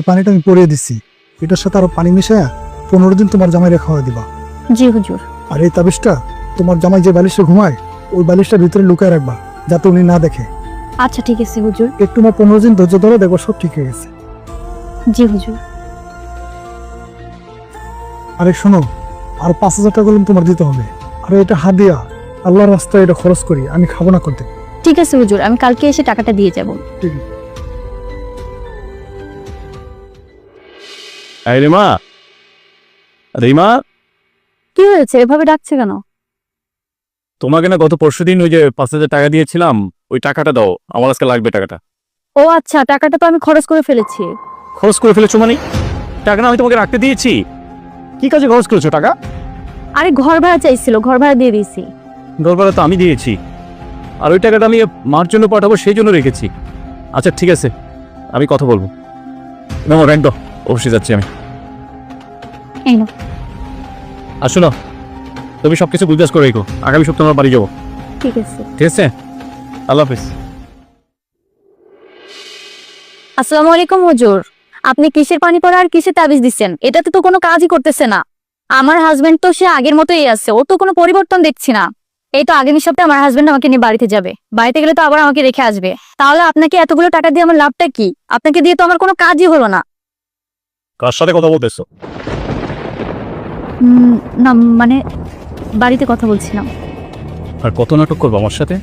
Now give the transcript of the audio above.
এই পানিটা আমি পরিয়ে দিচ্ছি, এটার সাথে আরো পানি মিশায়া 15 দিন তোমার জামাইরে খাওয়া দিবা। জি হুজুর। আর এই তাবিজটা তোমার জামাই যে বালিশে ঘুমায় ওই বালিশটা ভিতরে লুকায় রাখবা, যাতে উনি না দেখে। আচ্ছা ঠিক আছে হুজুর। একটু না 15 দিন ধৈর্য ধরো, দেখো সব ঠিক হয়ে গেছে। জি হুজুর। আরে শোনো, আর 5000 টাকা তোমার দিতে হবে। আরে এটা হাদিয়া, আল্লাহর রাস্তায় এটা খরচ করি, আমি খাবো না করতে। ঠিক আছে হুজুর, আমি কালকে এসে টাকাটা দিয়ে যাব। ঠিক আছে। এই রিমা, রিমা, কি হয়েছে, এভাবে ডাকছে কেন? তোমাকে না গত পরশুদিন ওই যে 5000 টাকা দিয়েছিলাম, ওই টাকাটা দাও, আমার আজকে লাগবে টাকাটা। ও আচ্ছা, টাকাটা তো আমি খরচ করে ফেলেছি। খরচ করে ফেলেছো মানে? টাকা না আমি তোমাকে রাখতে দিয়েছি, কি কাজে খরচ করেছো টাকা? আরে ঘর ভাড়া চাইছিল, ঘর ভাড়া দিয়ে দিয়েছি। দরবারে তো আমি দিয়েছি, আর ওই টাকাটা আমি মার জন্য পাঠাবো সেই জন্য রেখেছি। আচ্ছা ঠিক আছে, আমি কথা বলবো। আমার ব্যাংক দাও, অবশ্যই যাচ্ছি আমি। এই নাও। আর শোনো, তুমি সবকিছু গুজরাজ করে রেখো, আগামী সপ্তাহে আমরা বাড়ি যাবো। ঠিক আছে। ঠিক আছে, আল্লাহ হাফিজ। আসসালামু আলাইকুম হুজুর। আপনি কিসের পানি পড়া আর কিসের তাবিজ দিচ্ছেন? এটাতে তো কোনো কাজই করতেছে না। আমার হাজবেন্ড তো সে আগের মতোই আছে, ওর তো কোনো পরিবর্তন দেখছি না। এই তো আগামী সপ্তাহে আমার হাজবেন্ড আমাকে নিয়ে বাড়িতে যাবে, বাড়িতে গেলে তো আবার আমাকে রেখে আসবে। তাহলে আপনাকে এতগুলো টাকা দিয়ে আমার লাভটা কি? আপনাকে দিয়ে তো আমার কোনো কাজই হলো না। কার সাথে কথা বলতেছো? না মানে বাড়িতে কথা বলছিলাম। আর কত নাটক করবো আমার সাথে?